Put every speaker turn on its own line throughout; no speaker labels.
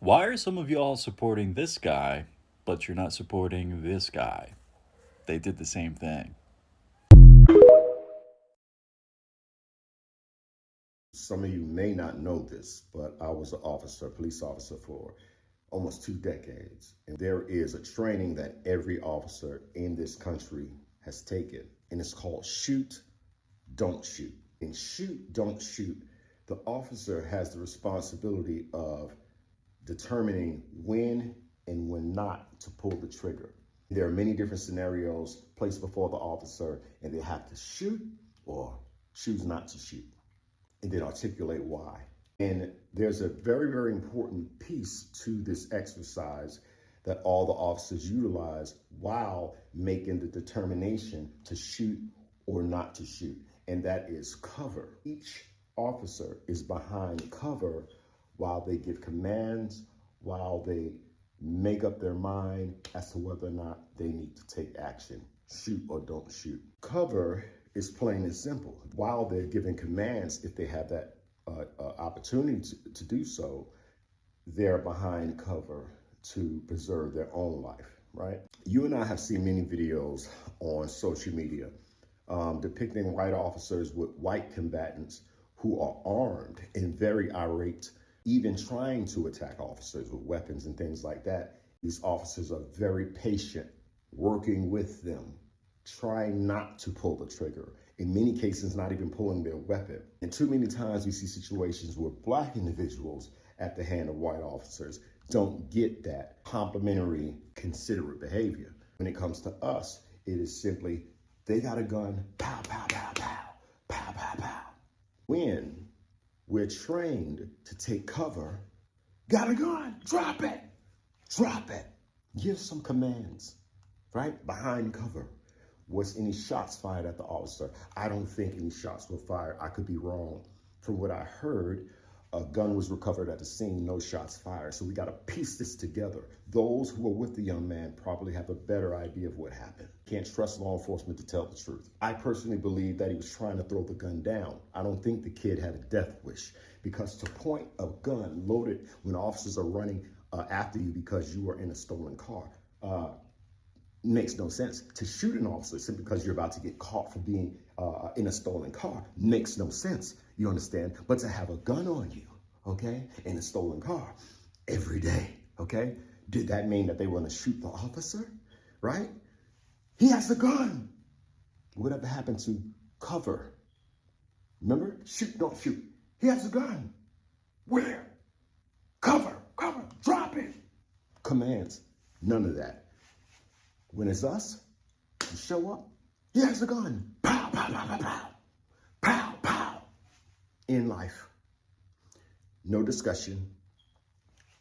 Why are some of y'all supporting this guy, but you're not supporting this guy? They did the same thing.
Some of you may not know this, but I was an officer, police officer for almost 2 decades. And there is a training that every officer in this country has taken, and it's called shoot, don't shoot. In shoot, don't shoot, the officer has the responsibility of determining when and when not to pull the trigger. There are many different scenarios placed before the officer, and they have to shoot or choose not to shoot, and then articulate why. And there's a very, very important piece to this exercise that all the officers utilize while making the determination to shoot or not to shoot, and that is cover. Each officer is behind cover while they give commands, while they make up their mind as to whether or not they need to take action, shoot or don't shoot. Cover is plain and simple. While they're giving commands, if they have that opportunity to do so, they're behind cover to preserve their own life, right? You and I have seen many videos on social media depicting white officers with white combatants who are armed and very irate, even trying to attack officers with weapons and things like that. These officers are very patient, working with them, trying not to pull the trigger. In many cases, not even pulling their weapon. And too many times we see situations where Black individuals at the hand of white officers don't get that complimentary, considerate behavior. When it comes to us, it is simply, they got a gun, pow, pow, pow, pow, pow, pow, pow. When we're trained to take cover, got a gun, drop it, give some commands, right? Behind cover. Was any shots fired at the officer? I don't think any shots were fired. I could be wrong. From what I heard, a gun was recovered at the scene, no shots fired. So we got to piece this together. Those who were with the young man probably have a better idea of what happened. Can't trust law enforcement to tell the truth. I personally believe that he was trying to throw the gun down. I don't think the kid had a death wish, because to point a gun loaded when officers are running after you because you are in a stolen car, makes no sense. To shoot an officer simply because you're about to get caught for being in a stolen car makes no sense. You understand? But to have a gun on you, okay, in a stolen car every day, okay, did that mean that they were going to shoot the officer? Right? He has a gun. Whatever happened to cover? Remember? Shoot, don't shoot. He has a gun. Where? Cover, drop it. Commands. None of that. When it's us, you show up, he has a gun. Pow, pow, pow, pow, pow. Pow, pow. In life, no discussion.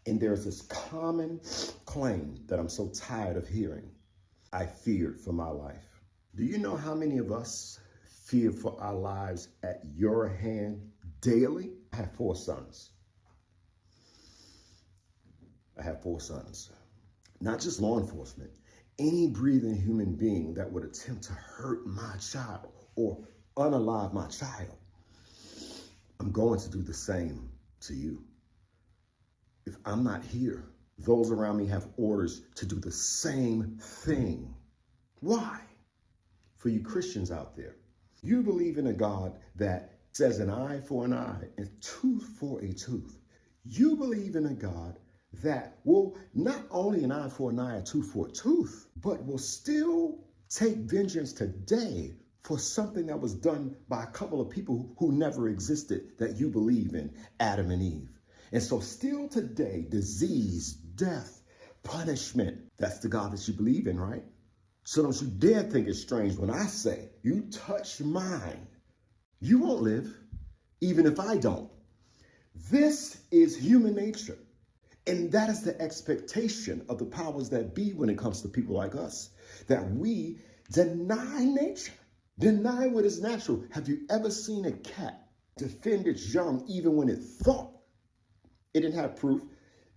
And there's this common claim that I'm so tired of hearing. I feared for my life. Do you know how many of us fear for our lives at your hand daily? I have 4 sons. Not just law enforcement. Any breathing human being that would attempt to hurt my child or unalive my child, I'm going to do the same to you. If I'm not here, those around me have orders to do the same thing. Why? For you Christians out there, you believe in a God that says an eye for an eye and tooth for a tooth. You believe in a God that will not only an eye for an eye, a tooth for a tooth, but will still take vengeance today for something that was done by a couple of people who never existed that you believe in, Adam and Eve. And so still today, disease, death, punishment, that's the God that you believe in, right? So don't you dare think it's strange when I say, you touch mine, you won't live, even if I don't. This is human nature. And that is the expectation of the powers that be when it comes to people like us, that we deny nature, deny what is natural. Have you ever seen a cat defend its young even when it thought it didn't have proof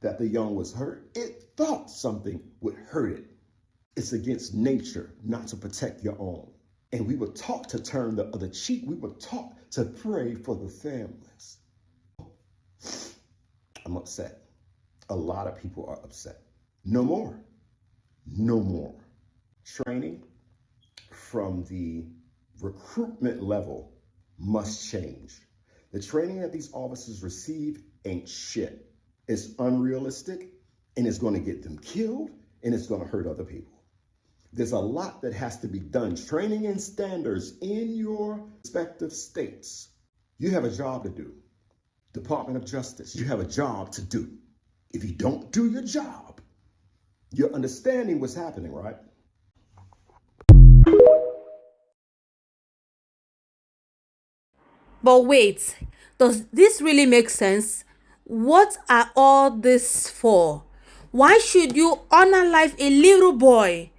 that the young was hurt? It thought something would hurt it. It's against nature not to protect your own. And we were taught to turn the other cheek. We were taught to pray for the families. I'm upset. a lot of people are upset. No more. No more. Training from the recruitment level must change. The training that these officers receive ain't shit. It's unrealistic, and it's going to get them killed, and it's going to hurt other people. There's a lot that has to be done. Training and standards in your respective states. You have a job to do. Department of Justice, you have a job to do. If you don't do your job, you're understanding what's happening, right?
But wait, does this really make sense? What are all this for? Why should you honor life a little boy?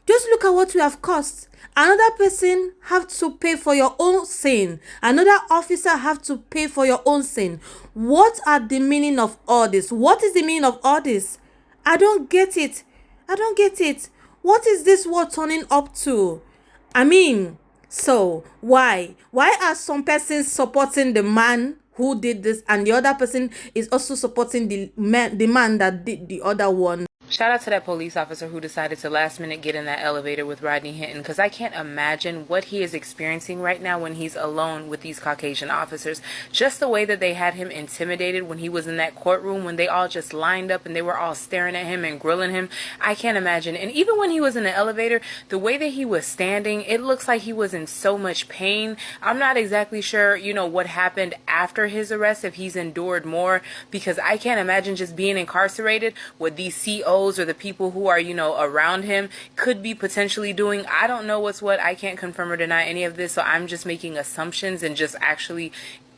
Just look at what you have cost. Another person have to pay for your own sin. Another officer have to pay for your own sin. What are the meaning of all this? What is the meaning of all this? I don't get it. I don't get it. What is this world turning up to? I mean, so why are some persons supporting the man who did this, and the other person is also supporting the man that did the other one?
Shout out to that police officer who decided to last minute get in that elevator with Rodney Hinton, because I can't imagine what he is experiencing right now when he's alone with these Caucasian officers. Just the way that they had him intimidated when he was in that courtroom, when they all just lined up and they were all staring at him and grilling him. I can't imagine. And even when he was in the elevator, the way that he was standing, it looks like he was in so much pain. I'm not exactly sure, what happened after his arrest, if he's endured more, because I can't imagine just being incarcerated with these COs or the people who are, around him could be potentially doing. I don't know what's what. I can't confirm or deny any of this, so I'm just making assumptions and just actually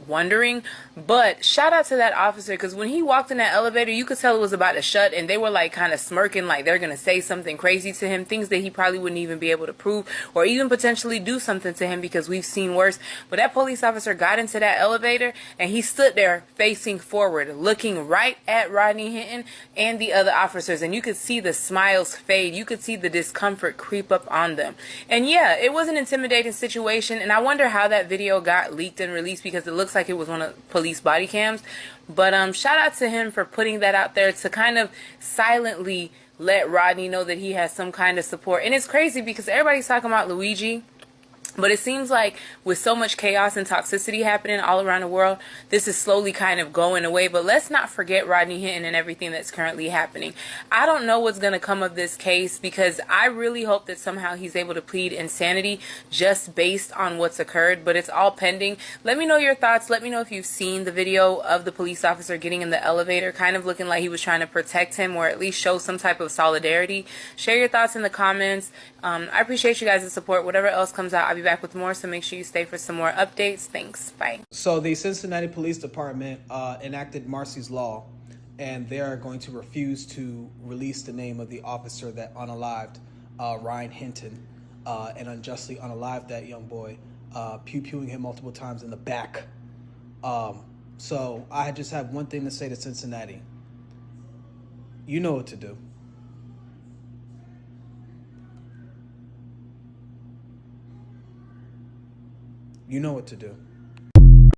wondering. But shout out to that officer, because when he walked in that elevator, you could tell it was about to shut, and they were like kind of smirking, like they're gonna say something crazy to him, things that he probably wouldn't even be able to prove, or even potentially do something to him, because we've seen worse. But that police officer got into that elevator and he stood there facing forward, looking right at Rodney Hinton and the other officers, and you could see the smiles fade, you could see the discomfort creep up on them. And yeah, it was an intimidating situation, and I wonder how that video got leaked and released, because it looks like it was one of police body cams. But shout out to him for putting that out there to kind of silently let Rodney know that he has some kind of support. And it's crazy because everybody's talking about Luigi, but it seems like with so much chaos and toxicity happening all around the world, this is slowly kind of going away. But let's not forget Rodney Hinton and everything that's currently happening. I don't know what's going to come of this case, because I really hope that somehow he's able to plead insanity just based on what's occurred. But it's all pending. Let me know your thoughts. Let me know if you've seen the video of the police officer getting in the elevator, kind of looking like he was trying to protect him, or at least show some type of solidarity. Share your thoughts in the comments. I appreciate you guys' support. Whatever else comes out, I'll be back with more, so make sure you stay for some more updates. Thanks. Bye.
So the Cincinnati Police Department enacted Marsy's Law, and they are going to refuse to release the name of the officer that unalived Ryan Hinton and unjustly unalived that young boy, pew-pewing him multiple times in the back. So I just have one thing to say to Cincinnati. You know what to do. You know what to do.